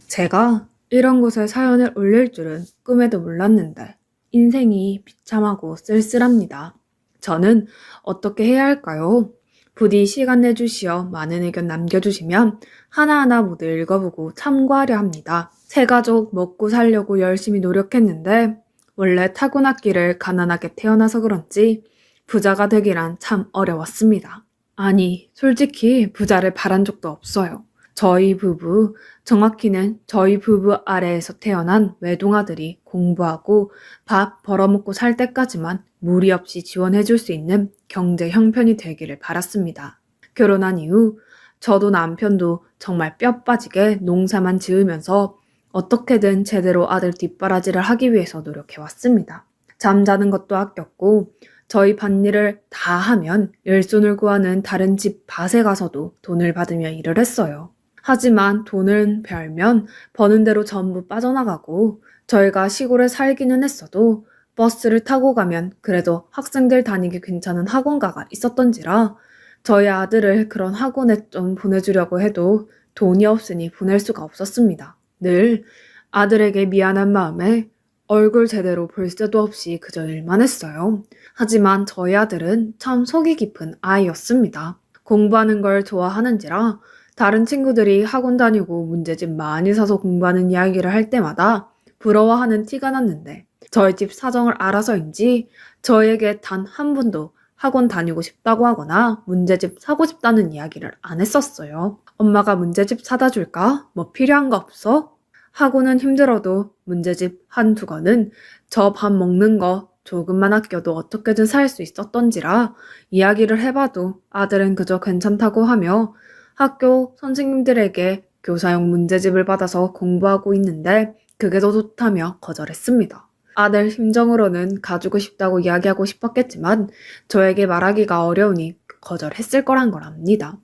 제가 이런 곳에 사연을 올릴 줄은 꿈에도 몰랐는데 인생이 비참하고 쓸쓸합니다. 저는 어떻게 해야 할까요? 부디 시간 내주시어 많은 의견 남겨주시면 하나하나 모두 읽어보고 참고하려 합니다. 새 가족 먹고 살려고 열심히 노력했는데 원래 타고났기를 가난하게 태어나서 그런지 부자가 되기란 참 어려웠습니다. 아니, 솔직히 부자를 바란 적도 없어요. 저희 부부, 정확히는 저희 부부 아래에서 태어난 외동아들이 공부하고 밥 벌어먹고 살 때까지만 무리 없이 지원해줄 수 있는 경제 형편이 되기를 바랐습니다. 결혼한 이후 저도 남편도 정말 뼈 빠지게 농사만 지으면서 어떻게든 제대로 아들 뒷바라지를 하기 위해서 노력해왔습니다. 잠자는 것도 아꼈고 저희 밭일을 다 하면 일손을 구하는 다른 집 밭에 가서도 돈을 받으며 일을 했어요. 하지만 돈을 벌면 버는 대로 전부 빠져나가고 저희가 시골에 살기는 했어도 버스를 타고 가면 그래도 학생들 다니기 괜찮은 학원가가 있었던지라 저희 아들을 그런 학원에 좀 보내주려고 해도 돈이 없으니 보낼 수가 없었습니다. 늘 아들에게 미안한 마음에 얼굴 제대로 볼 새도 없이 그저 일만 했어요. 하지만 저희 아들은 참 속이 깊은 아이였습니다. 공부하는 걸 좋아하는지라 다른 친구들이 학원 다니고 문제집 많이 사서 공부하는 이야기를 할 때마다 부러워하는 티가 났는데 저희 집 사정을 알아서인지 저에게 단 한 번도 학원 다니고 싶다고 하거나 문제집 사고 싶다는 이야기를 안 했었어요. 엄마가 문제집 사다 줄까? 뭐 필요한 거 없어? 하고는 힘들어도 문제집 한두 권은 저 밥 먹는 거 조금만 아껴도 어떻게든 살 수 있었던지라 이야기를 해봐도 아들은 그저 괜찮다고 하며 학교 선생님들에게 교사용 문제집을 받아서 공부하고 있는데 그게 더 좋다며 거절했습니다. 아들 심정으로는 가지고 싶다고 이야기하고 싶었겠지만 저에게 말하기가 어려우니 거절했을 거란 걸 압니다.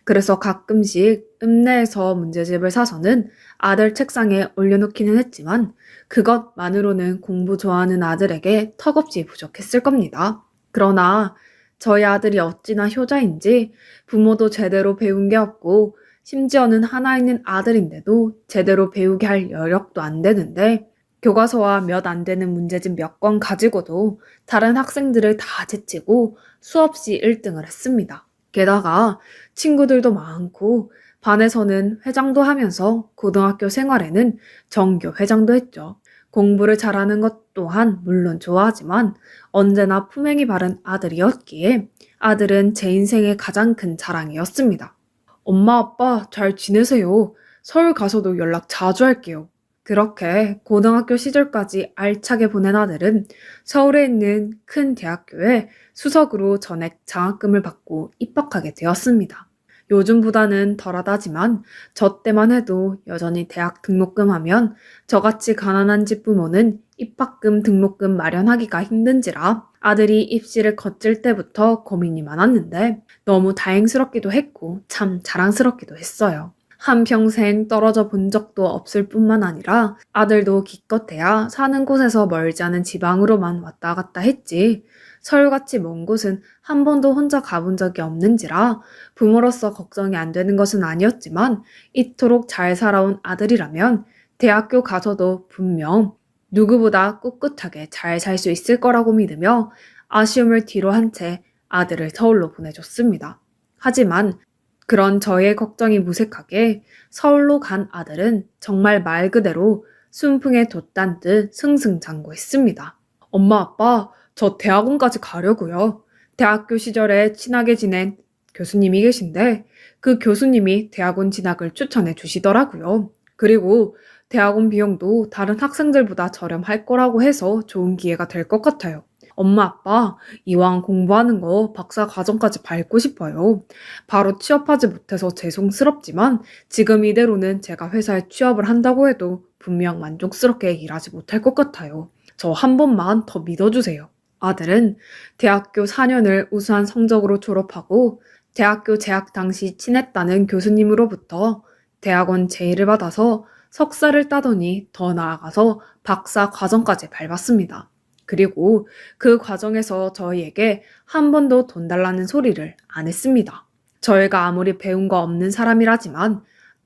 그래서 가끔씩 읍내에서 문제집을 사서는 아들 책상에 올려놓기는 했지만 그것만으로는 공부 좋아하는 아들에게 턱없이 부족했을 겁니다. 그러나 저희 아들이 어찌나 효자인지 부모도 제대로 배운 게 없고 심지어는 하나 있는 아들인데도 제대로 배우게 할 여력도 안 되는데 교과서와 몇 안 되는 문제집 몇 권 가지고도 다른 학생들을 다 제치고 수없이 1등을 했습니다. 게다가 친구들도 많고 반에서는 회장도 하면서 고등학교 생활에는 정교 회장도 했죠. 공부를 잘하는 것 또한 물론 좋아하지만 언제나 품행이 바른 아들이었기에 아들은 제 인생의 가장 큰 자랑이었습니다. 엄마, 아빠 잘 지내세요. 서울 가서도 연락 자주 할게요. 그렇게 고등학교 시절까지 알차게 보낸 아들은 서울에 있는 큰 대학교에 수석으로 전액 장학금을 받고 입학하게 되었습니다. 요즘보다는 덜하다지만 저 때만 해도 여전히 대학 등록금 하면 저같이 가난한 집 부모는 입학금 등록금 마련하기가 힘든지라 아들이 입시를 거칠 때부터 고민이 많았는데 너무 다행스럽기도 했고 참 자랑스럽기도 했어요. 한평생 떨어져 본 적도 없을 뿐만 아니라 아들도 기껏해야 사는 곳에서 멀지 않은 지방으로만 왔다 갔다 했지 서울같이 먼 곳은 한 번도 혼자 가본 적이 없는지라 부모로서 걱정이 안 되는 것은 아니었지만 이토록 잘 살아온 아들이라면 대학교 가서도 분명 누구보다 꿋꿋하게 잘 살 수 있을 거라고 믿으며 아쉬움을 뒤로 한 채 아들을 서울로 보내줬습니다. 하지만 그런 저의 걱정이 무색하게 서울로 간 아들은 정말 말 그대로 순풍에 돛단 듯 승승장구했습니다. 엄마, 아빠, 저 대학원까지 가려고요. 대학교 시절에 친하게 지낸 교수님이 계신데 그 교수님이 대학원 진학을 추천해 주시더라고요. 그리고 대학원 비용도 다른 학생들보다 저렴할 거라고 해서 좋은 기회가 될 것 같아요. 엄마, 아빠, 이왕 공부하는 거 박사 과정까지 밟고 싶어요. 바로 취업하지 못해서 죄송스럽지만 지금 이대로는 제가 회사에 취업을 한다고 해도 분명 만족스럽게 일하지 못할 것 같아요. 저 한 번만 더 믿어주세요. 아들은 대학교 4년을 우수한 성적으로 졸업하고 대학교 재학 당시 친했다는 교수님으로부터 대학원 제의를 받아서 석사를 따더니 더 나아가서 박사 과정까지 밟았습니다. 그리고 그 과정에서 저희에게 한 번도 돈 달라는 소리를 안 했습니다. 저희가 아무리 배운 거 없는 사람이라지만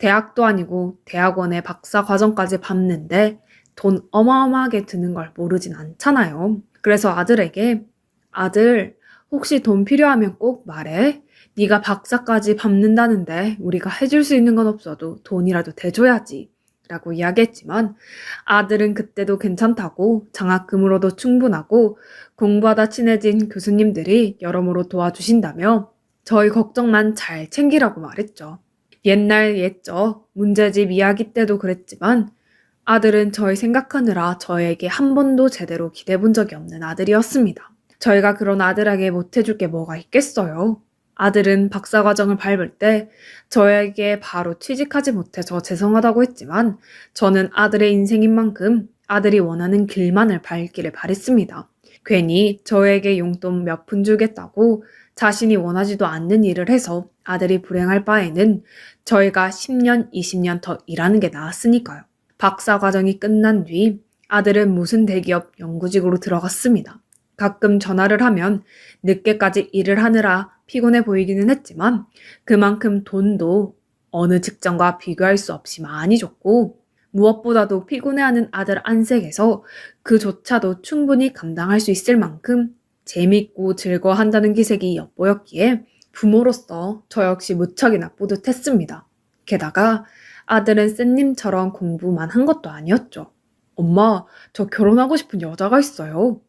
대학도 아니고 대학원에 박사 과정까지 밟는데 돈 어마어마하게 드는 걸 모르진 않잖아요. 그래서 아들에게 아들, 혹시 돈 필요하면 꼭 말해. 네가 박사까지 밟는다는데 우리가 해줄 수 있는 건 없어도 돈이라도 대줘야지. 라고 이야기했지만 아들은 그때도 괜찮다고 장학금으로도 충분하고 공부하다 친해진 교수님들이 여러모로 도와주신다며 저희 걱정만 잘 챙기라고 말했죠. 옛날 옛적 문제집 이야기 때도 그랬지만 아들은 저희 생각하느라 저에게 한 번도 제대로 기대본 적이 없는 아들이었습니다. 저희가 그런 아들에게 못해줄 게 뭐가 있겠어요. 아들은 박사과정을 밟을 때 저에게 바로 취직하지 못해서 죄송하다고 했지만 저는 아들의 인생인 만큼 아들이 원하는 길만을 밟기를 바랬습니다. 괜히 저에게 용돈 몇 푼 주겠다고 자신이 원하지도 않는 일을 해서 아들이 불행할 바에는 저희가 10년, 20년 더 일하는 게 나았으니까요. 박사과정이 끝난 뒤 아들은 무슨 대기업 연구직으로 들어갔습니다. 가끔 전화를 하면 늦게까지 일을 하느라 피곤해 보이기는 했지만 그만큼 돈도 어느 직장과 비교할 수 없이 많이 줬고 무엇보다도 피곤해하는 아들 안색에서 그조차도 충분히 감당할 수 있을 만큼 재밌고 즐거워한다는 기색이 엿보였기에 부모로서 저 역시 무척이나 뿌듯했습니다. 게다가 아들은 쌤님처럼 공부만 한 것도 아니었죠. 엄마, 저 결혼하고 싶은 여자가 있어요.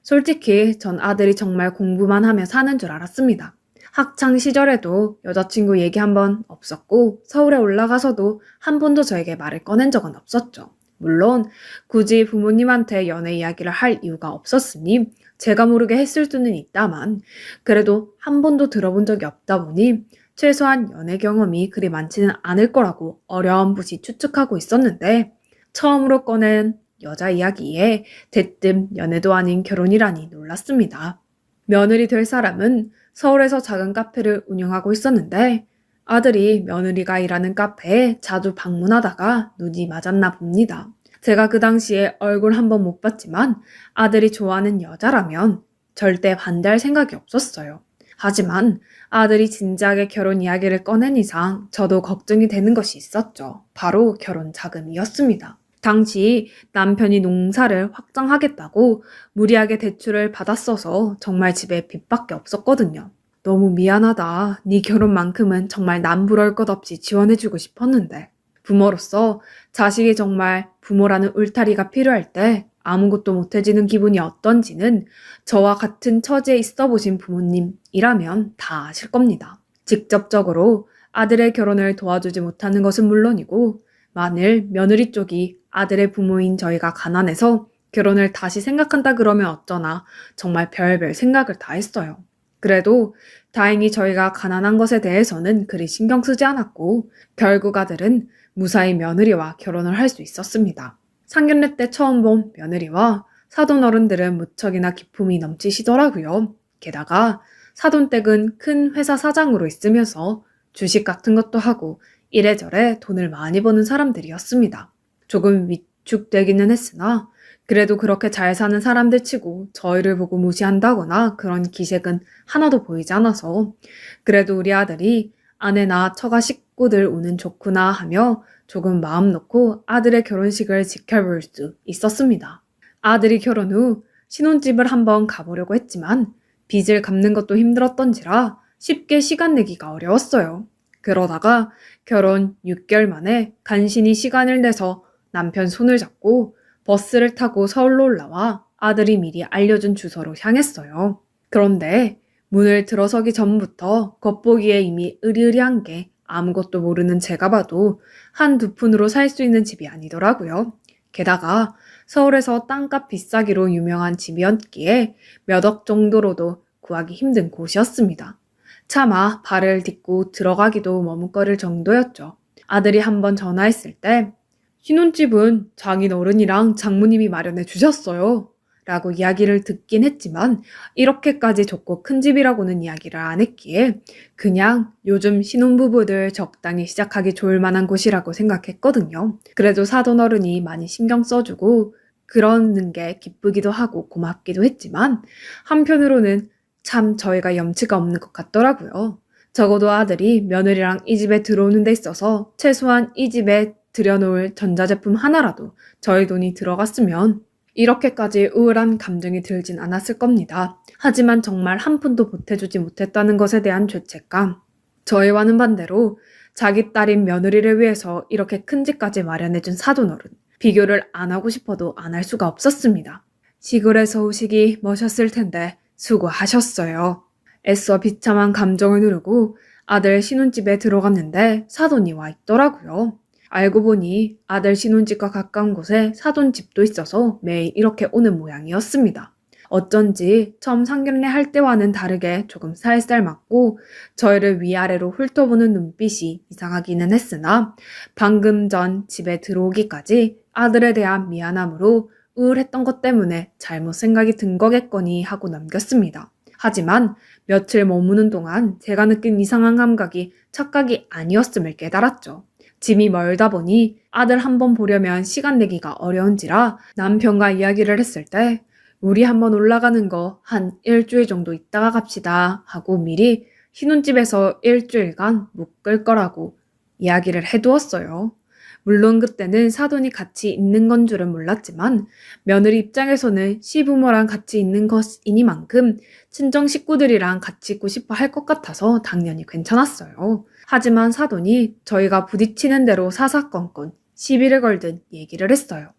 솔직히 전 아들이 정말 공부만 하며 사는 줄 알았습니다. 학창 시절에도 여자친구 얘기 한 번 없었고 서울에 올라가서도 한 번도 저에게 말을 꺼낸 적은 없었죠. 물론 굳이 부모님한테 연애 이야기를 할 이유가 없었으니 제가 모르게 했을 수는 있다만 그래도 한 번도 들어본 적이 없다 보니 최소한 연애 경험이 그리 많지는 않을 거라고 어렴풋이 추측하고 있었는데 처음으로 꺼낸 여자 이야기에 대뜸 연애도 아닌 결혼이라니 놀랐습니다. 며느리 될 사람은 서울에서 작은 카페를 운영하고 있었는데 아들이 며느리가 일하는 카페에 자주 방문하다가 눈이 맞았나 봅니다. 제가 그 당시에 얼굴 한번 못 봤지만 아들이 좋아하는 여자라면 절대 반대할 생각이 없었어요. 하지만 아들이 진지하게 결혼 이야기를 꺼낸 이상 저도 걱정이 되는 것이 있었죠. 바로 결혼 자금이었습니다. 당시 남편이 농사를 확장하겠다고 무리하게 대출을 받았어서 정말 집에 빚밖에 없었거든요. 너무 미안하다. 네 결혼만큼은 정말 남부러울 것 없이 지원해주고 싶었는데. 부모로서 자식이 정말 부모라는 울타리가 필요할 때 아무것도 못해지는 기분이 어떤지는 저와 같은 처지에 있어 보신 부모님이라면 다 아실 겁니다. 직접적으로 아들의 결혼을 도와주지 못하는 것은 물론이고 만일 며느리 쪽이 아들의 부모인 저희가 가난해서 결혼을 다시 생각한다 그러면 어쩌나 정말 별별 생각을 다 했어요. 그래도 다행히 저희가 가난한 것에 대해서는 그리 신경 쓰지 않았고 결국 아들은 무사히 며느리와 결혼을 할 수 있었습니다. 상견례 때 처음 본 며느리와 사돈 어른들은 무척이나 기품이 넘치시더라고요. 게다가 사돈댁은 큰 회사 사장으로 있으면서 주식 같은 것도 하고 이래저래 돈을 많이 버는 사람들이었습니다. 조금 위축되기는 했으나 그래도 그렇게 잘 사는 사람들 치고 저희를 보고 무시한다거나 그런 기색은 하나도 보이지 않아서 그래도 우리 아들이 아내나 처가 식구들 오는 좋구나 하며 조금 마음 놓고 아들의 결혼식을 지켜볼 수 있었습니다. 아들이 결혼 후 신혼집을 한번 가보려고 했지만 빚을 갚는 것도 힘들었던지라 쉽게 시간 내기가 어려웠어요. 그러다가 결혼 6개월 만에 간신히 시간을 내서 남편 손을 잡고 버스를 타고 서울로 올라와 아들이 미리 알려준 주소로 향했어요. 그런데 문을 들어서기 전부터 겉보기에 이미 으리으리한 게 아무것도 모르는 제가 봐도 한두 푼으로 살 수 있는 집이 아니더라고요. 게다가 서울에서 땅값 비싸기로 유명한 집이었기에 몇 억 정도로도 구하기 힘든 곳이었습니다. 차마 발을 딛고 들어가기도 머뭇거릴 정도였죠. 아들이 한번 전화했을 때 신혼집은 장인 어른이랑 장모님이 마련해 주셨어요. 라고 이야기를 듣긴 했지만 이렇게까지 좁고 큰 집이라고는 이야기를 안 했기에 그냥 요즘 신혼부부들 적당히 시작하기 좋을 만한 곳이라고 생각했거든요. 그래도 사돈 어른이 많이 신경 써주고 그러는 게 기쁘기도 하고 고맙기도 했지만 한편으로는 참 저희가 염치가 없는 것 같더라고요. 적어도 아들이 며느리랑 이 집에 들어오는 데 있어서 최소한 이 집에 들여놓을 전자제품 하나라도 저희 돈이 들어갔으면 이렇게까지 우울한 감정이 들진 않았을 겁니다. 하지만 정말 한 푼도 보태주지 못했다는 것에 대한 죄책감. 저희와는 반대로 자기 딸인 며느리를 위해서 이렇게 큰 집까지 마련해준 사돈어른. 비교를 안 하고 싶어도 안 할 수가 없었습니다. 시골에서 오시기 머셨을 텐데 수고하셨어요. 애써 비참한 감정을 누르고 아들 신혼집에 들어갔는데 사돈이 와 있더라고요. 알고 보니 아들 신혼집과 가까운 곳에 사돈 집도 있어서 매일 이렇게 오는 모양이었습니다. 어쩐지 처음 상견례 할 때와는 다르게 조금 살살 맞고 저희를 위아래로 훑어보는 눈빛이 이상하기는 했으나 방금 전 집에 들어오기까지 아들에 대한 미안함으로 우울했던 것 때문에 잘못 생각이 든 거겠거니 하고 넘겼습니다. 하지만 며칠 머무는 동안 제가 느낀 이상한 감각이 착각이 아니었음을 깨달았죠. 집이 멀다 보니 아들 한번 보려면 시간 내기가 어려운지라 남편과 이야기를 했을 때 우리 한번 올라가는 거 한 일주일 정도 있다가 갑시다 하고 미리 신혼집에서 일주일간 묵을 거라고 이야기를 해두었어요. 물론 그때는 사돈이 같이 있는 건 줄은 몰랐지만 며느리 입장에서는 시부모랑 같이 있는 것이니만큼 친정 식구들이랑 같이 있고 싶어 할 것 같아서 당연히 괜찮았어요. 하지만 사돈이 저희가 부딪히는 대로 사사건건 시비를 걸든 얘기를 했어요.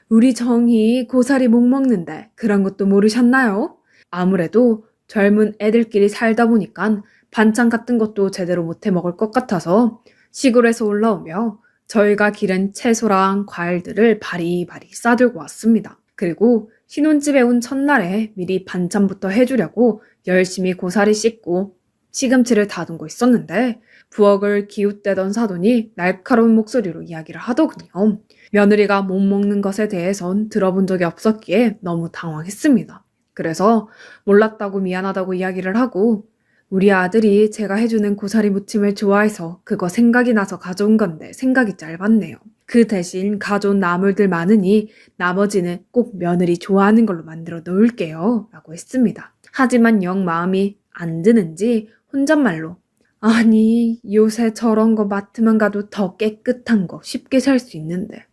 우리 정이 고사리 못 먹는데 그런 것도 모르셨나요? 아무래도 젊은 애들끼리 살다 보니까 반찬 같은 것도 제대로 못해 먹을 것 같아서 시골에서 올라오며 저희가 기른 채소랑 과일들을 바리바리 싸들고 왔습니다. 그리고 신혼집에 온 첫날에 미리 반찬부터 해주려고 열심히 고사리 씻고 시금치를 다듬고 있었는데 부엌을 기웃대던 사돈이 날카로운 목소리로 이야기를 하더군요. 며느리가 못 먹는 것에 대해선 들어본 적이 없었기에 너무 당황했습니다. 그래서 몰랐다고 미안하다고 이야기를 하고 우리 아들이 제가 해주는 고사리 무침을 좋아해서 그거 생각이 나서 가져온 건데 생각이 짧았네요. 그 대신 가져온 나물들 많으니 나머지는 꼭 며느리 좋아하는 걸로 만들어 놓을게요 라고 했습니다. 하지만 영 마음이 안 드는지 혼잣말로 아니 요새 저런 거 마트만 가도 더 깨끗한 거 쉽게 살 수 있는데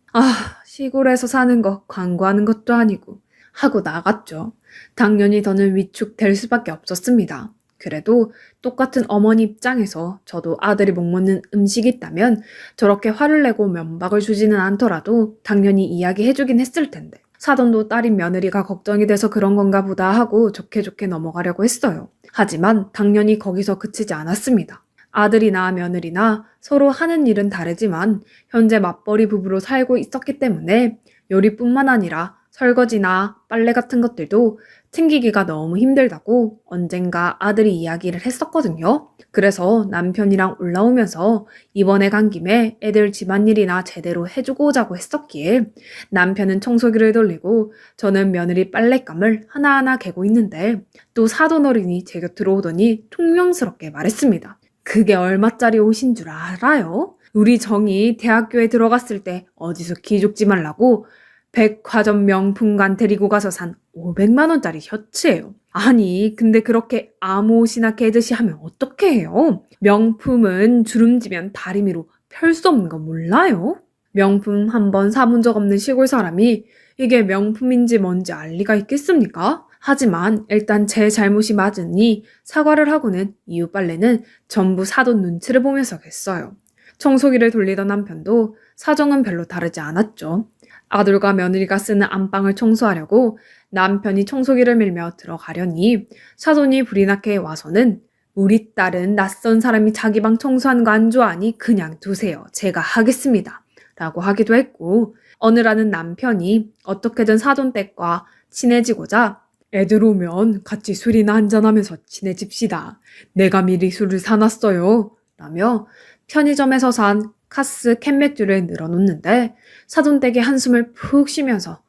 시골에서 사는 거 광고하는 것도 아니고 하고 나갔죠. 당연히 더는 위축될 수밖에 없었습니다. 그래도 똑같은 어머니 입장에서 저도 아들이 못 먹는 음식이 있다면 저렇게 화를 내고 면박을 주지는 않더라도 당연히 이야기해주긴 했을 텐데 사돈도 딸인 며느리가 걱정이 돼서 그런 건가 보다 하고 좋게 좋게 넘어가려고 했어요. 하지만 당연히 거기서 그치지 않았습니다. 아들이나 며느리나 서로 하는 일은 다르지만 현재 맞벌이 부부로 살고 있었기 때문에 요리뿐만 아니라 설거지나 빨래 같은 것들도 챙기기가 너무 힘들다고 언젠가 아들이 이야기를 했었거든요. 그래서 남편이랑 올라오면서 이번에 간 김에 애들 집안일이나 제대로 해주고 오자고 했었기에 남편은 청소기를 돌리고 저는 며느리 빨랫감을 하나하나 개고 있는데 또 사돈어른이 제 곁으로 오더니 퉁명스럽게 말했습니다. 그게 얼마짜리 옷인 줄 알아요? 우리 정이 대학교에 들어갔을 때 어디서 기죽지 말라고 백화점 명품관 데리고 가서 산 500만 원짜리 셔츠예요. 아니 근데 그렇게 아무 옷이나 개듯이 하면 어떻게 해요? 명품은 주름지면 다리미로 펼 수 없는 거 몰라요? 명품 한번 사본 적 없는 시골 사람이 이게 명품인지 뭔지 알 리가 있겠습니까? 하지만 일단 제 잘못이 맞으니 사과를 하고는 이후 빨래는 전부 사돈 눈치를 보면서 했어요. 청소기를 돌리던 남편도 사정은 별로 다르지 않았죠. 아들과 며느리가 쓰는 안방을 청소하려고 남편이 청소기를 밀며 들어가려니 사돈이 불이 나게 와서는 우리 딸은 낯선 사람이 자기 방 청소하는 거 안 좋아하니 그냥 두세요. 제가 하겠습니다. 라고 하기도 했고 어느라는 남편이 어떻게든 사돈 댁과 친해지고자 애들 오면 같이 술이나 한잔하면서 친해집시다. 내가 미리 술을 사놨어요. 라며 편의점에서 산 카스 캔맥주를 늘어놓는데 사돈댁이 한숨을 푹 쉬면서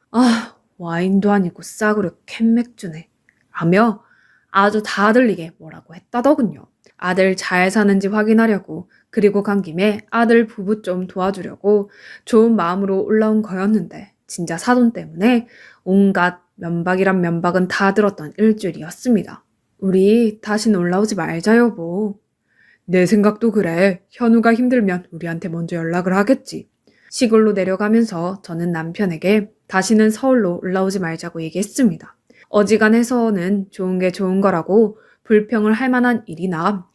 와인도 아니고 싸구려 캔맥주네 라며 아주 다 들리게 뭐라고 했다더군요. 아들 잘 사는지 확인하려고 그리고 간 김에 아들 부부 좀 도와주려고 좋은 마음으로 올라온 거였는데 진짜 사돈 때문에 온갖 면박이란 면박은 다 들었던 일주일이었습니다. 우리 다신 올라오지 말자 여보. 내 생각도 그래. 현우가 힘들면 우리한테 먼저 연락을 하겠지. 시골로 내려가면서 저는 남편에게 다시는 서울로 올라오지 말자고 얘기했습니다. 어지간해서는 좋은 게 좋은 거라고 불평을 할 만한 일이나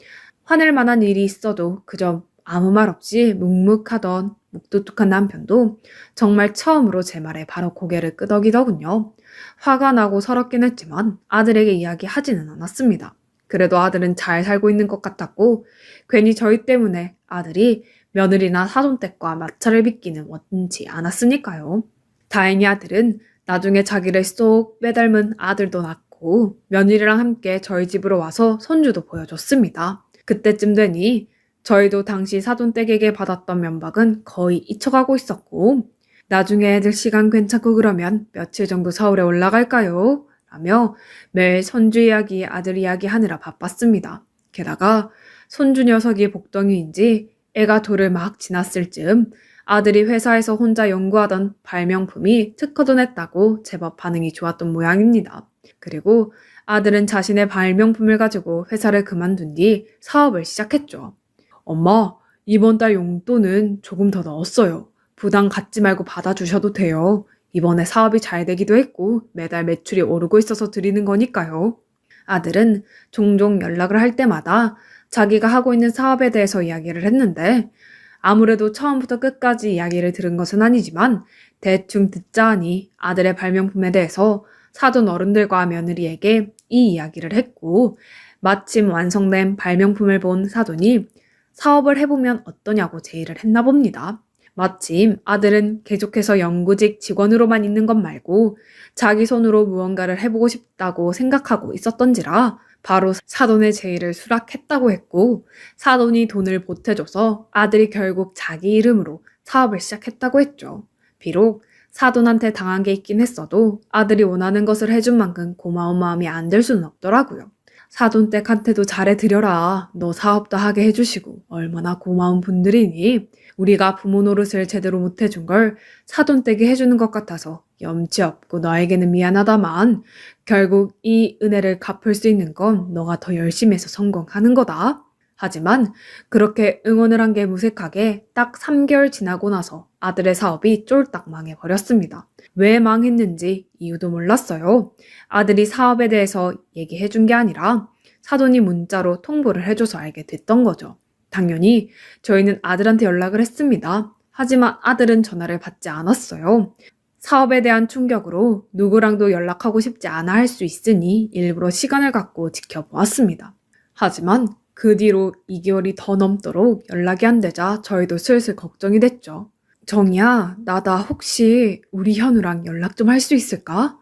화낼 만한 일이 있어도 그저 아무 말 없이 묵묵하던 묵뚝뚝한 남편도 정말 처음으로 제 말에 바로 고개를 끄덕이더군요. 화가 나고 서럽긴 했지만 아들에게 이야기하지는 않았습니다. 그래도 아들은 잘 살고 있는 것 같았고 괜히 저희 때문에 아들이 며느리나 사돈댁과 마찰을 빚기는 원치 않았으니까요. 다행히 아들은 나중에 자기를 쏙 빼닮은 아들도 낳고 며느리랑 함께 저희 집으로 와서 손주도 보여줬습니다. 그때쯤 되니 저희도 당시 사돈댁에게 받았던 면박은 거의 잊혀가고 있었고 나중에 애들 시간 괜찮고 그러면 며칠 정도 서울에 올라갈까요? 라며 매일 손주 이야기, 아들 이야기 하느라 바빴습니다. 게다가 손주 녀석이 복덩이인지 애가 돌을 막 지났을 즈음 아들이 회사에서 혼자 연구하던 발명품이 특허도 냈다고 제법 반응이 좋았던 모양입니다. 그리고 아들은 자신의 발명품을 가지고 회사를 그만둔 뒤 사업을 시작했죠. 엄마, 이번 달 용돈은 조금 더 넣었어요. 부담 갖지 말고 받아주셔도 돼요. 이번에 사업이 잘 되기도 했고 매달 매출이 오르고 있어서 드리는 거니까요. 아들은 종종 연락을 할 때마다 자기가 하고 있는 사업에 대해서 이야기를 했는데 아무래도 처음부터 끝까지 이야기를 들은 것은 아니지만 대충 듣자 하니 아들의 발명품에 대해서 사돈 어른들과 며느리에게 이 이야기를 했고 마침 완성된 발명품을 본 사돈이 사업을 해보면 어떠냐고 제의를 했나 봅니다. 마침 아들은 계속해서 연구직 직원으로만 있는 것 말고 자기 손으로 무언가를 해보고 싶다고 생각하고 있었던지라 바로 사돈의 제의를 수락했다고 했고 사돈이 돈을 보태줘서 아들이 결국 자기 이름으로 사업을 시작했다고 했죠. 비록 사돈한테 당한 게 있긴 했어도 아들이 원하는 것을 해준 만큼 고마운 마음이 안 들 수는 없더라고요. 사돈댁한테도 잘해드려라. 너 사업도 하게 해주시고 얼마나 고마운 분들이니. 우리가 부모 노릇을 제대로 못해준 걸 사돈댁이 해주는 것 같아서 염치 없고 너에게는 미안하다만 결국 이 은혜를 갚을 수 있는 건 너가 더 열심히 해서 성공하는 거다. 하지만 그렇게 응원을 한 게 무색하게 딱 3개월 지나고 나서 아들의 사업이 쫄딱 망해버렸습니다. 왜 망했는지 이유도 몰랐어요. 아들이 사업에 대해서 얘기해 준 게 아니라 사돈이 문자로 통보를 해줘서 알게 됐던 거죠. 당연히 저희는 아들한테 연락을 했습니다. 하지만 아들은 전화를 받지 않았어요. 사업에 대한 충격으로 누구랑도 연락하고 싶지 않아 할 수 있으니 일부러 시간을 갖고 지켜보았습니다. 하지만 그 뒤로 2개월이 더 넘도록 연락이 안 되자 저희도 슬슬 걱정이 됐죠. 정이야, 나다 혹시 우리 현우랑 연락 좀 할 수 있을까?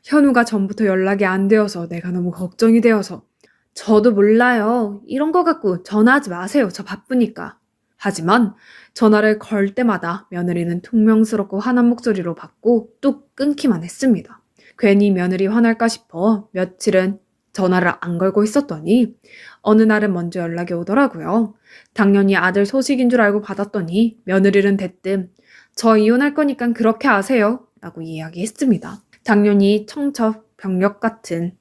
현우가 전부터 연락이 안 되어서 내가 너무 걱정이 되어서. 저도 몰라요. 이런 거 갖고 전화하지 마세요. 저 바쁘니까. 하지만 전화를 걸 때마다 며느리는 퉁명스럽고 화난 목소리로 받고 뚝 끊기만 했습니다. 괜히 며느리 화날까 싶어 며칠은 전화를 안 걸고 있었더니 어느 날은 먼저 연락이 오더라고요. 당연히 아들 소식인 줄 알고 받았더니 며느리는 대뜸 저 이혼할 거니까 그렇게 아세요 라고 이야기했습니다. 당연히 청첩병력 같은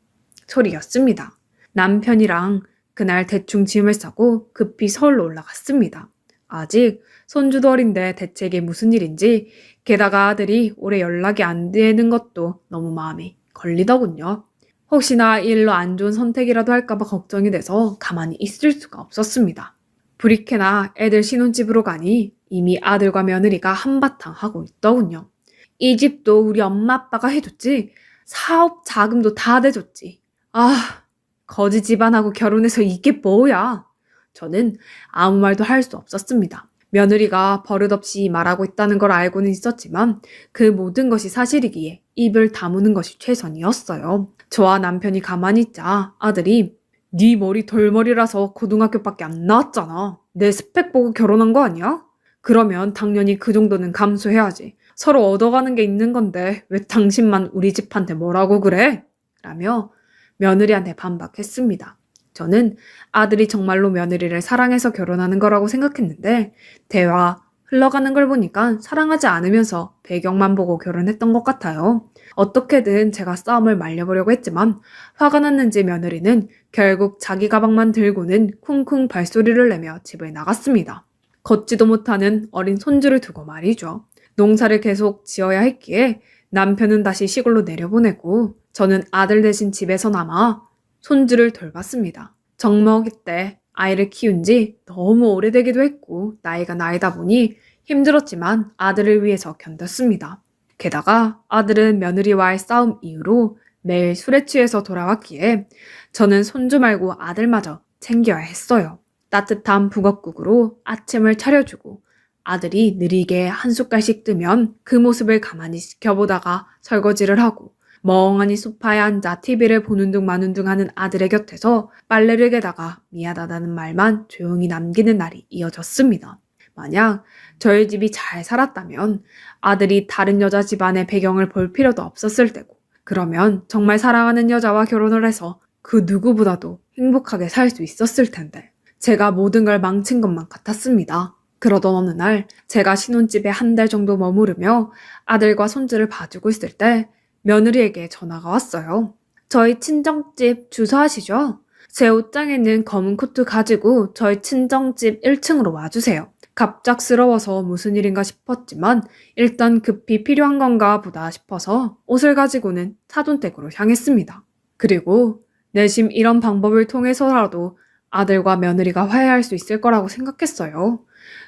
소리였습니다. 남편이랑 그날 대충 짐을 싸고 급히 서울로 올라갔습니다. 아직 손주도 어린데 대체 이게 무슨 일인지 게다가 아들이 올해 연락이 안 되는 것도 너무 마음에 걸리더군요. 혹시나 이 일로 안 좋은 선택이라도 할까봐 걱정이 돼서 가만히 있을 수가 없었습니다. 브리케나 애들 신혼집으로 가니 이미 아들과 며느리가 한바탕 하고 있더군요. 이 집도 우리 엄마 아빠가 해줬지. 사업 자금도 다 대줬지. 아, 거지 집안하고 결혼해서 이게 뭐야. 저는 아무 말도 할 수 없었습니다. 며느리가 버릇없이 말하고 있다는 걸 알고는 있었지만 그 모든 것이 사실이기에 입을 다무는 것이 최선이었어요. 저와 남편이 가만히 있자 아들이 네 머리 돌머리라서 고등학교밖에 안 나왔잖아. 내 스펙 보고 결혼한 거 아니야? 그러면 당연히 그 정도는 감수해야지. 서로 얻어가는 게 있는 건데 왜 당신만 우리 집한테 뭐라고 그래? 라며 며느리한테 반박했습니다. 저는 아들이 정말로 며느리를 사랑해서 결혼하는 거라고 생각했는데 대화 흘러가는 걸 보니까 사랑하지 않으면서 배경만 보고 결혼했던 것 같아요. 어떻게든 제가 싸움을 말려보려고 했지만 화가 났는지 며느리는 결국 자기 가방만 들고는 쿵쿵 발소리를 내며 집을 나갔습니다. 걷지도 못하는 어린 손주를 두고 말이죠. 농사를 계속 지어야 했기에 남편은 다시 시골로 내려보내고 저는 아들 대신 집에서 남아 손주를 돌봤습니다. 정먹이 때 아이를 키운 지 너무 오래되기도 했고 나이가 나이다 보니 힘들었지만 아들을 위해서 견뎠습니다. 게다가 아들은 며느리와의 싸움 이후로 매일 술에 취해서 돌아왔기에 저는 손주 말고 아들마저 챙겨야 했어요. 따뜻한 북엇국으로 아침을 차려주고 아들이 느리게 한 숟갈씩 뜨면 그 모습을 가만히 지켜보다가 설거지를 하고 멍하니 소파에 앉아 TV를 보는 둥 마는 둥 하는 아들의 곁에서 빨래를 개다가 미안하다는 말만 조용히 남기는 날이 이어졌습니다. 만약 저희 집이 잘 살았다면 아들이 다른 여자 집안의 배경을 볼 필요도 없었을 테고 그러면 정말 사랑하는 여자와 결혼을 해서 그 누구보다도 행복하게 살 수 있었을 텐데 제가 모든 걸 망친 것만 같았습니다. 그러던 어느 날 제가 신혼집에 한 달 정도 머무르며 아들과 손주를 봐주고 있을 때 며느리에게 전화가 왔어요. 저희 친정집 주소아시죠? 제 옷장에는 검은 코트 가지고 저희 친정집 1층으로 와주세요. 갑작스러워서 무슨 일인가 싶었지만 일단 급히 필요한 건가 보다 싶어서 옷을 가지고는 사돈댁으로 향했습니다. 그리고 내심 이런 방법을 통해서라도 아들과 며느리가 화해할 수 있을 거라고 생각했어요.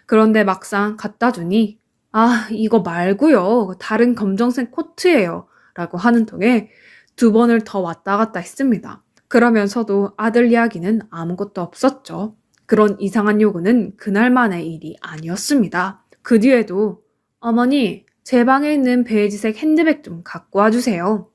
그런데 막상 갖다 주니 이거 말고요. 다른 검정색 코트예요. 라고 하는 통에 2번을 더 왔다 갔다 했습니다. 그러면서도 아들 이야기는 아무것도 없었죠. 그런 이상한 요구는 그날만의 일이 아니었습니다. 그 뒤에도 어머니, 제 방에 있는 베이지색 핸드백 좀 갖고 와주세요.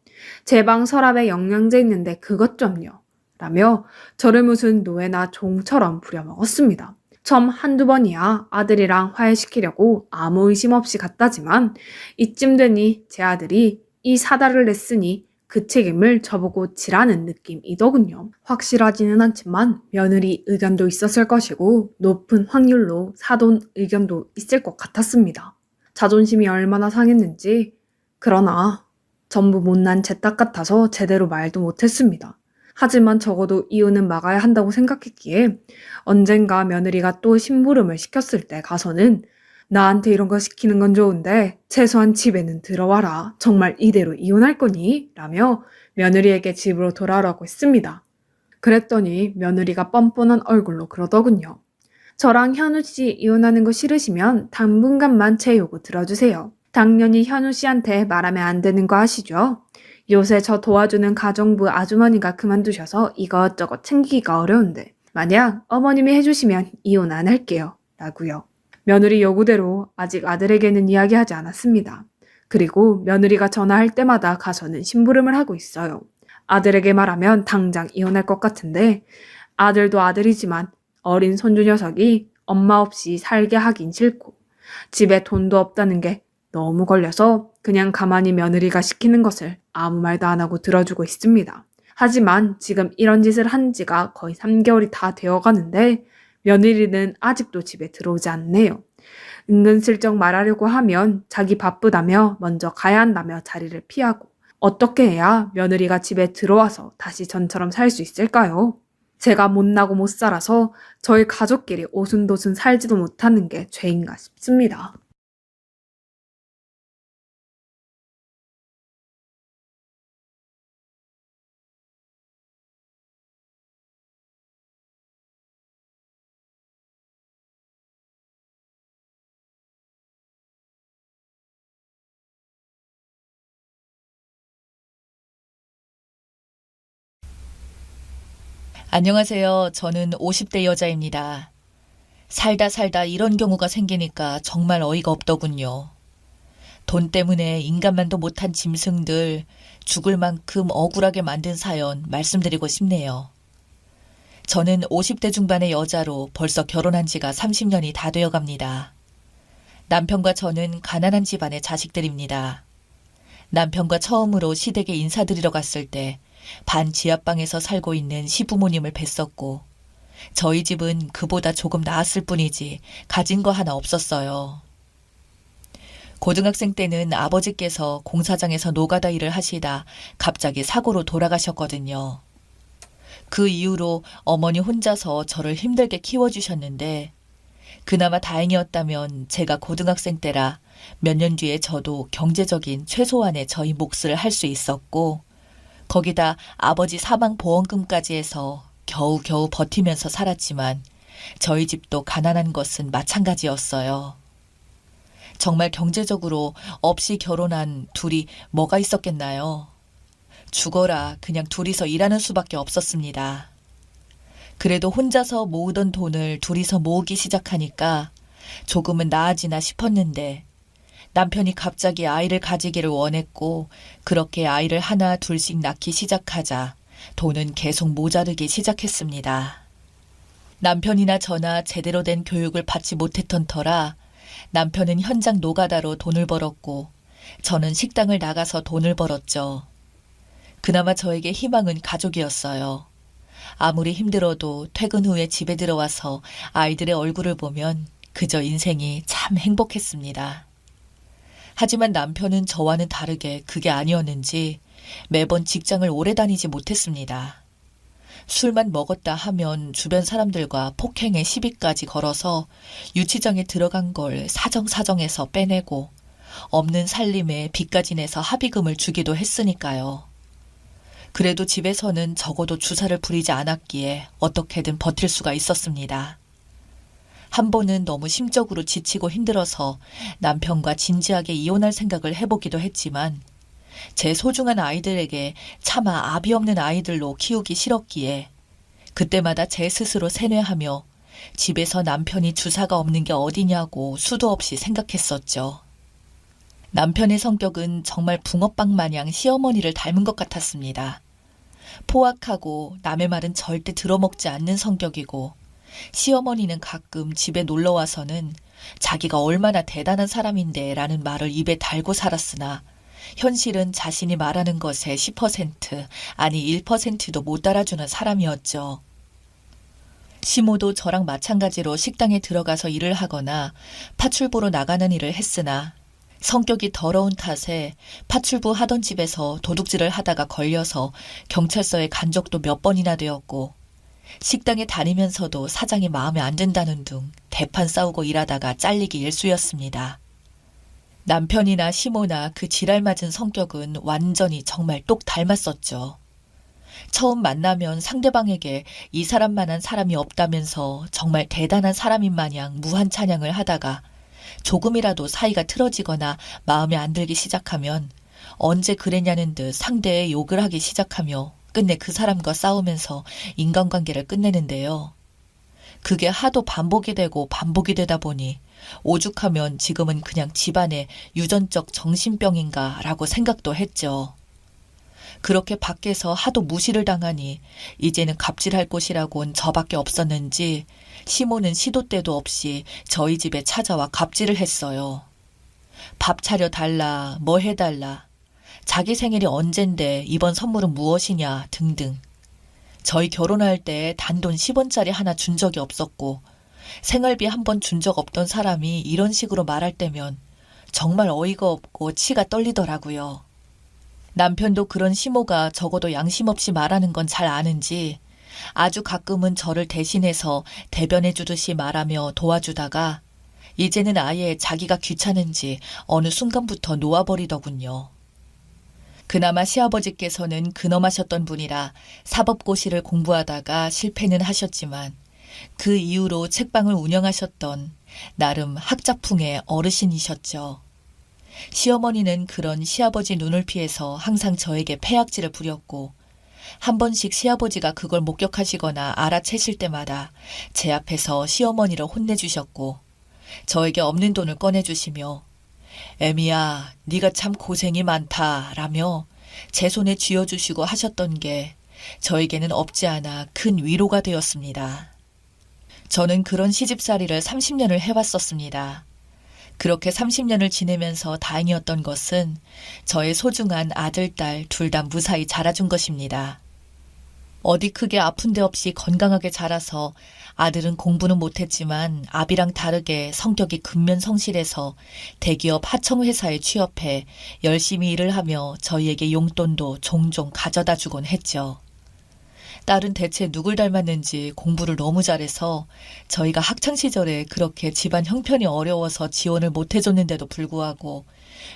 제 방 서랍에 영양제 있는데 그것 좀요. 라며 저를 무슨 노예나 종처럼 부려먹었습니다. 처음 한두 번이야 아들이랑 화해시키려고 아무 의심 없이 갔다지만 이쯤 되니 제 아들이 이 사달을 냈으니 그 책임을 저보고 지라는 느낌이더군요. 확실하지는 않지만 며느리 의견도 있었을 것이고 높은 확률로 사돈 의견도 있을 것 같았습니다. 자존심이 얼마나 상했는지 그러나 전부 못난 제 딸 같아서 제대로 말도 못했습니다. 하지만 적어도 이혼은 막아야 한다고 생각했기에 언젠가 며느리가 또 심부름을 시켰을 때 가서는 나한테 이런 거 시키는 건 좋은데 최소한 집에는 들어와라. 정말 이대로 이혼할 거니? 라며 며느리에게 집으로 돌아오라고 했습니다. 그랬더니 며느리가 뻔뻔한 얼굴로 그러더군요. 저랑 현우 씨 이혼하는 거 싫으시면 당분간만 제 요구 들어주세요. 당연히 현우 씨한테 말하면 안 되는 거 아시죠? 요새 저 도와주는 가정부 아주머니가 그만두셔서 이것저것 챙기기가 어려운데 만약 어머님이 해주시면 이혼 안 할게요. 라고요. 며느리 요구대로 아직 아들에게는 이야기하지 않았습니다. 그리고 며느리가 전화할 때마다 가서는 심부름을 하고 있어요. 아들에게 말하면 당장 이혼할 것 같은데 아들도 아들이지만 어린 손주 녀석이 엄마 없이 살게 하긴 싫고 집에 돈도 없다는 게 너무 걸려서 그냥 가만히 며느리가 시키는 것을 아무 말도 안 하고 들어주고 있습니다. 하지만 지금 이런 짓을 한 지가 거의 3개월이 다 되어가는데 며느리는 아직도 집에 들어오지 않네요. 은근슬쩍 말하려고 하면 자기 바쁘다며 먼저 가야 한다며 자리를 피하고 어떻게 해야 며느리가 집에 들어와서 다시 전처럼 살 수 있을까요? 제가 못나고 못 살아서 저희 가족끼리 오순도순 살지도 못하는 게 죄인가 싶습니다. 안녕하세요. 저는 50대 여자입니다. 살다 살다 이런 경우가 생기니까 정말 어이가 없더군요. 돈 때문에 인간만도 못한 짐승들 죽을 만큼 억울하게 만든 사연 말씀드리고 싶네요. 저는 50대 중반의 여자로 벌써 결혼한 지가 30년이 다 되어 갑니다. 남편과 저는 가난한 집안의 자식들입니다. 남편과 처음으로 시댁에 인사드리러 갔을 때 반 지하방에서 살고 있는 시부모님을 뵀었고 저희 집은 그보다 조금 나았을 뿐이지 가진 거 하나 없었어요. 고등학생 때는 아버지께서 공사장에서 노가다 일을 하시다 갑자기 사고로 돌아가셨거든요. 그 이후로 어머니 혼자서 저를 힘들게 키워주셨는데 그나마 다행이었다면 제가 고등학생 때라 몇 년 뒤에 저도 경제적인 최소한의 저희 몫을 할 수 있었고 거기다 아버지 사망 보험금까지 해서 겨우겨우 버티면서 살았지만 저희 집도 가난한 것은 마찬가지였어요. 정말 경제적으로 없이 결혼한 둘이 뭐가 있었겠나요? 죽어라 그냥 둘이서 일하는 수밖에 없었습니다. 그래도 혼자서 모으던 돈을 둘이서 모으기 시작하니까 조금은 나아지나 싶었는데 남편이 갑자기 아이를 가지기를 원했고 그렇게 아이를 하나 둘씩 낳기 시작하자 돈은 계속 모자르기 시작했습니다. 남편이나 저나 제대로 된 교육을 받지 못했던 터라 남편은 현장 노가다로 돈을 벌었고 저는 식당을 나가서 돈을 벌었죠. 그나마 저에게 희망은 가족이었어요. 아무리 힘들어도 퇴근 후에 집에 들어와서 아이들의 얼굴을 보면 그저 인생이 참 행복했습니다. 하지만 남편은 저와는 다르게 그게 아니었는지 매번 직장을 오래 다니지 못했습니다. 술만 먹었다 하면 주변 사람들과 폭행의 시비까지 걸어서 유치장에 들어간 걸 사정사정해서 빼내고 없는 살림에 빚까지 내서 합의금을 주기도 했으니까요. 그래도 집에서는 적어도 주사를 부리지 않았기에 어떻게든 버틸 수가 있었습니다. 한 번은 너무 심적으로 지치고 힘들어서 남편과 진지하게 이혼할 생각을 해보기도 했지만 제 소중한 아이들에게 차마 아비 없는 아이들로 키우기 싫었기에 그때마다 제 스스로 세뇌하며 집에서 남편이 주사가 없는 게 어디냐고 수도 없이 생각했었죠. 남편의 성격은 정말 붕어빵 마냥 시어머니를 닮은 것 같았습니다. 포악하고 남의 말은 절대 들어먹지 않는 성격이고 시어머니는 가끔 집에 놀러와서는 자기가 얼마나 대단한 사람인데 라는 말을 입에 달고 살았으나 현실은 자신이 말하는 것의 10% 아니 1%도 못 따라주는 사람이었죠. 시모도 저랑 마찬가지로 식당에 들어가서 일을 하거나 파출부로 나가는 일을 했으나 성격이 더러운 탓에 파출부 하던 집에서 도둑질을 하다가 걸려서 경찰서에 간 적도 몇 번이나 되었고 식당에 다니면서도 사장이 마음에 안 든다는 둥 대판 싸우고 일하다가 잘리기 일쑤였습니다. 남편이나 시모나 그 지랄맞은 성격은 완전히 정말 똑 닮았었죠. 처음 만나면 상대방에게 이 사람만한 사람이 없다면서 정말 대단한 사람인 마냥 무한 찬양을 하다가 조금이라도 사이가 틀어지거나 마음에 안 들기 시작하면 언제 그랬냐는 듯 상대의 욕을 하기 시작하며 끝내 그 사람과 싸우면서 인간관계를 끝내는데요. 그게 하도 반복이 되고 반복이 되다 보니 오죽하면 지금은 그냥 집안의 유전적 정신병인가 라고 생각도 했죠. 그렇게 밖에서 하도 무시를 당하니 이제는 갑질할 곳이라곤 저밖에 없었는지 시모는 시도 때도 없이 저희 집에 찾아와 갑질을 했어요. 밥 차려달라, 뭐 해달라, 자기 생일이 언젠데 이번 선물은 무엇이냐 등등. 저희 결혼할 때 단돈 10원짜리 하나 준 적이 없었고 생활비 한 번 준 적 없던 사람이 이런 식으로 말할 때면 정말 어이가 없고 치가 떨리더라고요. 남편도 그런 시모가 적어도 양심 없이 말하는 건 잘 아는지 아주 가끔은 저를 대신해서 대변해 주듯이 말하며 도와주다가 이제는 아예 자기가 귀찮은지 어느 순간부터 놓아버리더군요. 그나마 시아버지께서는 근엄하셨던 분이라 사법고시를 공부하다가 실패는 하셨지만 그 이후로 책방을 운영하셨던 나름 학자풍의 어르신이셨죠. 시어머니는 그런 시아버지 눈을 피해서 항상 저에게 패악질을 부렸고 한 번씩 시아버지가 그걸 목격하시거나 알아채실 때마다 제 앞에서 시어머니를 혼내주셨고 저에게 없는 돈을 꺼내주시며 애미야, 네가 참 고생이 많다 라며 제 손에 쥐어주시고 하셨던 게 저에게는 없지 않아 큰 위로가 되었습니다. 저는 그런 시집살이를 30년을 해왔었습니다. 그렇게 30년을 지내면서 다행이었던 것은 저의 소중한 아들, 딸 둘 다 무사히 자라준 것입니다. 어디 크게 아픈 데 없이 건강하게 자라서 아들은 공부는 못했지만 아비랑 다르게 성격이 근면성실해서 대기업 하청회사에 취업해 열심히 일을 하며 저희에게 용돈도 종종 가져다 주곤 했죠. 딸은 대체 누굴 닮았는지 공부를 너무 잘해서 저희가 학창시절에 그렇게 집안 형편이 어려워서 지원을 못해줬는데도 불구하고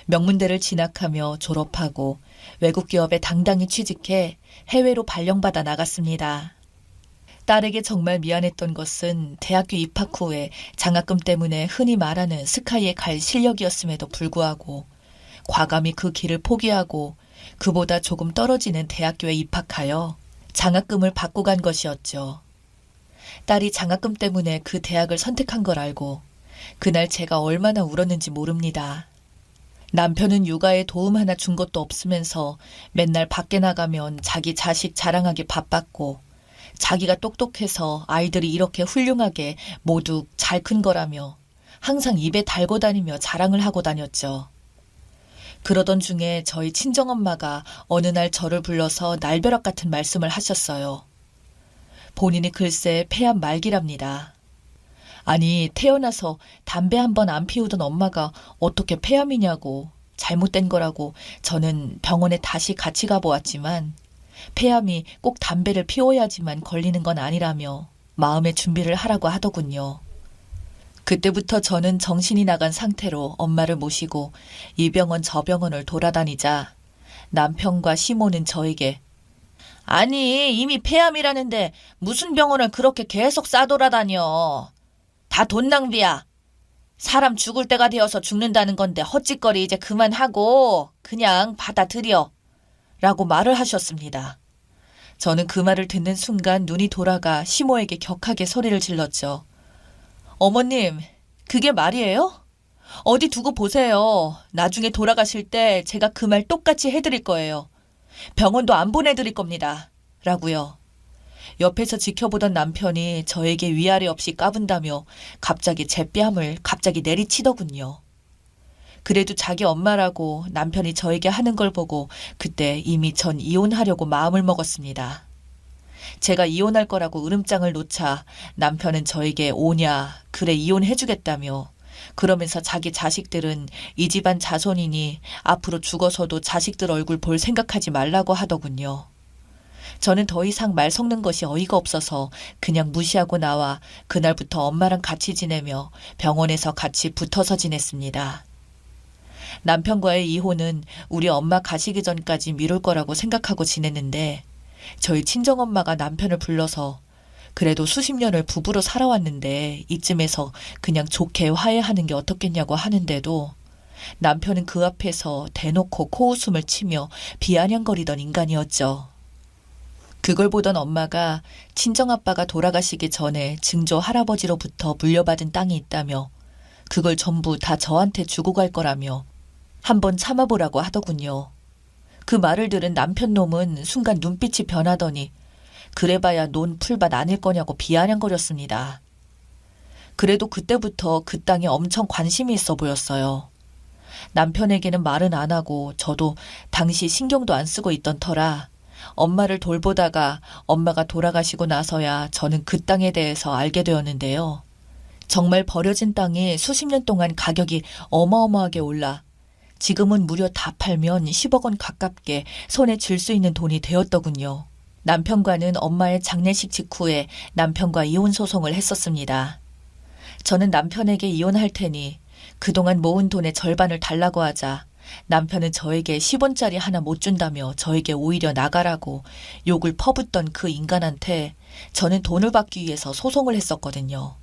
명문대를 진학하며 졸업하고 외국 기업에 당당히 취직해 해외로 발령받아 나갔습니다. 딸에게 정말 미안했던 것은 대학교 입학 후에 장학금 때문에 흔히 말하는 스카이에 갈 실력이었음에도 불구하고 과감히 그 길을 포기하고 그보다 조금 떨어지는 대학교에 입학하여 장학금을 받고 간 것이었죠. 딸이 장학금 때문에 그 대학을 선택한 걸 알고 그날 제가 얼마나 울었는지 모릅니다. 남편은 육아에 도움 하나 준 것도 없으면서 맨날 밖에 나가면 자기 자식 자랑하기 바빴고 자기가 똑똑해서 아이들이 이렇게 훌륭하게 모두 잘 큰 거라며 항상 입에 달고 다니며 자랑을 하고 다녔죠. 그러던 중에 저희 친정엄마가 어느 날 저를 불러서 날벼락 같은 말씀을 하셨어요. 본인이 글쎄 폐암 말기랍니다. 아니, 태어나서 담배 한 번 안 피우던 엄마가 어떻게 폐암이냐고, 잘못된 거라고 저는 병원에 다시 같이 가보았지만 폐암이 꼭 담배를 피워야지만 걸리는 건 아니라며 마음의 준비를 하라고 하더군요. 그때부터 저는 정신이 나간 상태로 엄마를 모시고 이 병원 저 병원을 돌아다니자 남편과 시모는 저에게 아니, 이미 폐암이라는데 무슨 병원을 그렇게 계속 싸돌아다녀. 다 돈 낭비야. 사람 죽을 때가 되어서 죽는다는 건데 헛짓거리 이제 그만하고 그냥 받아들여. 라고 말을 하셨습니다. 저는 그 말을 듣는 순간 눈이 돌아가 시모에게 격하게 소리를 질렀죠. 어머님, 그게 말이에요? 어디 두고 보세요. 나중에 돌아가실 때 제가 그 말 똑같이 해드릴 거예요. 병원도 안 보내드릴 겁니다. 라고요. 옆에서 지켜보던 남편이 저에게 위아래 없이 까분다며 갑자기 제 뺨을 갑자기 내리치더군요. 그래도 자기 엄마라고 남편이 저에게 하는 걸 보고 그때 이미 전 이혼하려고 마음을 먹었습니다. 제가 이혼할 거라고 으름장을 놓자 남편은 저에게 오냐, 그래 이혼해주겠다며 그러면서 자기 자식들은 이 집안 자손이니 앞으로 죽어서도 자식들 얼굴 볼 생각하지 말라고 하더군요. 저는 더 이상 말 섞는 것이 어이가 없어서 그냥 무시하고 나와 그날부터 엄마랑 같이 지내며 병원에서 같이 붙어서 지냈습니다. 남편과의 이혼은 우리 엄마 가시기 전까지 미룰 거라고 생각하고 지냈는데 저희 친정엄마가 남편을 불러서 그래도 수십 년을 부부로 살아왔는데 이쯤에서 그냥 좋게 화해하는 게 어떻겠냐고 하는데도 남편은 그 앞에서 대놓고 코웃음을 치며 비아냥거리던 인간이었죠. 그걸 보던 엄마가 친정아빠가 돌아가시기 전에 증조 할아버지로부터 물려받은 땅이 있다며 그걸 전부 다 저한테 주고 갈 거라며 한번 참아보라고 하더군요. 그 말을 들은 남편 놈은 순간 눈빛이 변하더니 그래봐야 논 풀밭 아닐 거냐고 비아냥거렸습니다. 그래도 그때부터 그 땅에 엄청 관심이 있어 보였어요. 남편에게는 말은 안 하고 저도 당시 신경도 안 쓰고 있던 터라 엄마를 돌보다가 엄마가 돌아가시고 나서야 저는 그 땅에 대해서 알게 되었는데요. 정말 버려진 땅이 수십 년 동안 가격이 어마어마하게 올라 지금은 무려 다 팔면 10억 원 가깝게 손에 쥘 수 있는 돈이 되었더군요. 남편과는 엄마의 장례식 직후에 남편과 이혼 소송을 했었습니다. 저는 남편에게 이혼할 테니 그동안 모은 돈의 절반을 달라고 하자 남편은 저에게 10원짜리 하나 못 준다며 저에게 오히려 나가라고 욕을 퍼붓던 그 인간한테 저는 돈을 받기 위해서 소송을 했었거든요.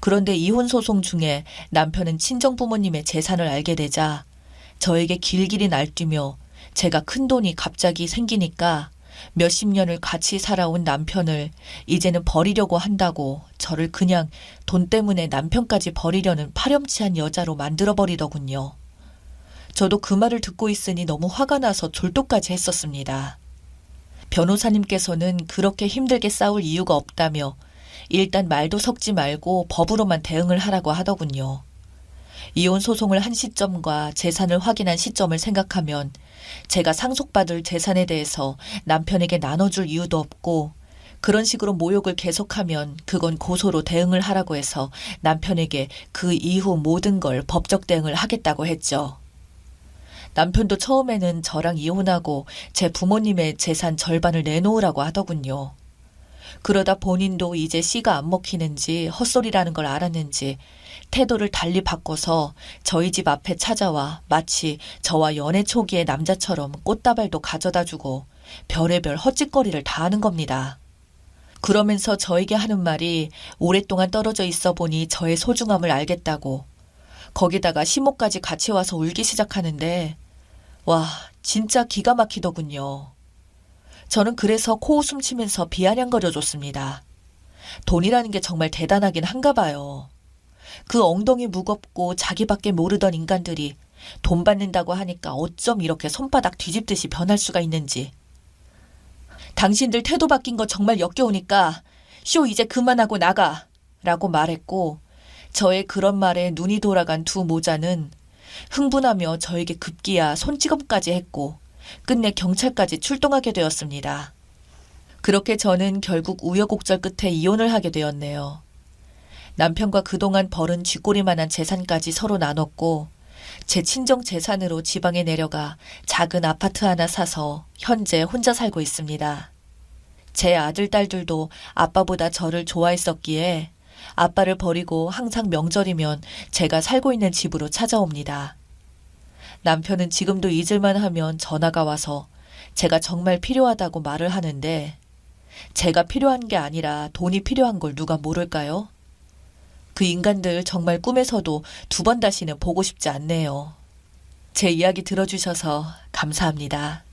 그런데 이혼 소송 중에 남편은 친정부모님의 재산을 알게 되자 저에게 길길이 날뛰며 제가 큰돈이 갑자기 생기니까 몇십 년을 같이 살아온 남편을 이제는 버리려고 한다고 저를 그냥 돈 때문에 남편까지 버리려는 파렴치한 여자로 만들어버리더군요. 저도 그 말을 듣고 있으니 너무 화가 나서 졸도까지 했었습니다. 변호사님께서는 그렇게 힘들게 싸울 이유가 없다며 일단 말도 섞지 말고 법으로만 대응을 하라고 하더군요. 이혼 소송을 한 시점과 재산을 확인한 시점을 생각하면 제가 상속받을 재산에 대해서 남편에게 나눠줄 이유도 없고, 그런 식으로 모욕을 계속하면 그건 고소로 대응을 하라고 해서 남편에게 그 이후 모든 걸 법적 대응을 하겠다고 했죠. 남편도 처음에는 저랑 이혼하고 제 부모님의 재산 절반을 내놓으라고 하더군요. 그러다 본인도 이제 씨가 안 먹히는지 헛소리라는 걸 알았는지 태도를 달리 바꿔서 저희 집 앞에 찾아와 마치 저와 연애 초기의 남자처럼 꽃다발도 가져다 주고 별의별 헛짓거리를 다 하는 겁니다. 그러면서 저에게 하는 말이 오랫동안 떨어져 있어 보니 저의 소중함을 알겠다고, 거기다가 시모까지 같이 와서 울기 시작하는데 와, 진짜 기가 막히더군요. 저는 그래서 코웃음 치면서 비아냥거려줬습니다. 돈이라는 게 정말 대단하긴 한가 봐요. 그 엉덩이 무겁고 자기밖에 모르던 인간들이 돈 받는다고 하니까 어쩜 이렇게 손바닥 뒤집듯이 변할 수가 있는지. 당신들 태도 바뀐 거 정말 역겨우니까 쇼 이제 그만하고 나가 라고 말했고, 저의 그런 말에 눈이 돌아간 두 모자는 흥분하며 저에게 급기야 손찌검까지 했고 끝내 경찰까지 출동하게 되었습니다. 그렇게 저는 결국 우여곡절 끝에 이혼을 하게 되었네요. 남편과 그동안 벌은 쥐꼬리만한 재산까지 서로 나눴고 제 친정 재산으로 지방에 내려가 작은 아파트 하나 사서 현재 혼자 살고 있습니다. 제 아들, 딸들도 아빠보다 저를 좋아했었기에 아빠를 버리고 항상 명절이면 제가 살고 있는 집으로 찾아옵니다. 남편은 지금도 잊을만 하면 전화가 와서 제가 정말 필요하다고 말을 하는데, 제가 필요한 게 아니라 돈이 필요한 걸 누가 모를까요? 그 인간들 정말 꿈에서도 두 번 다시는 보고 싶지 않네요. 제 이야기 들어주셔서 감사합니다.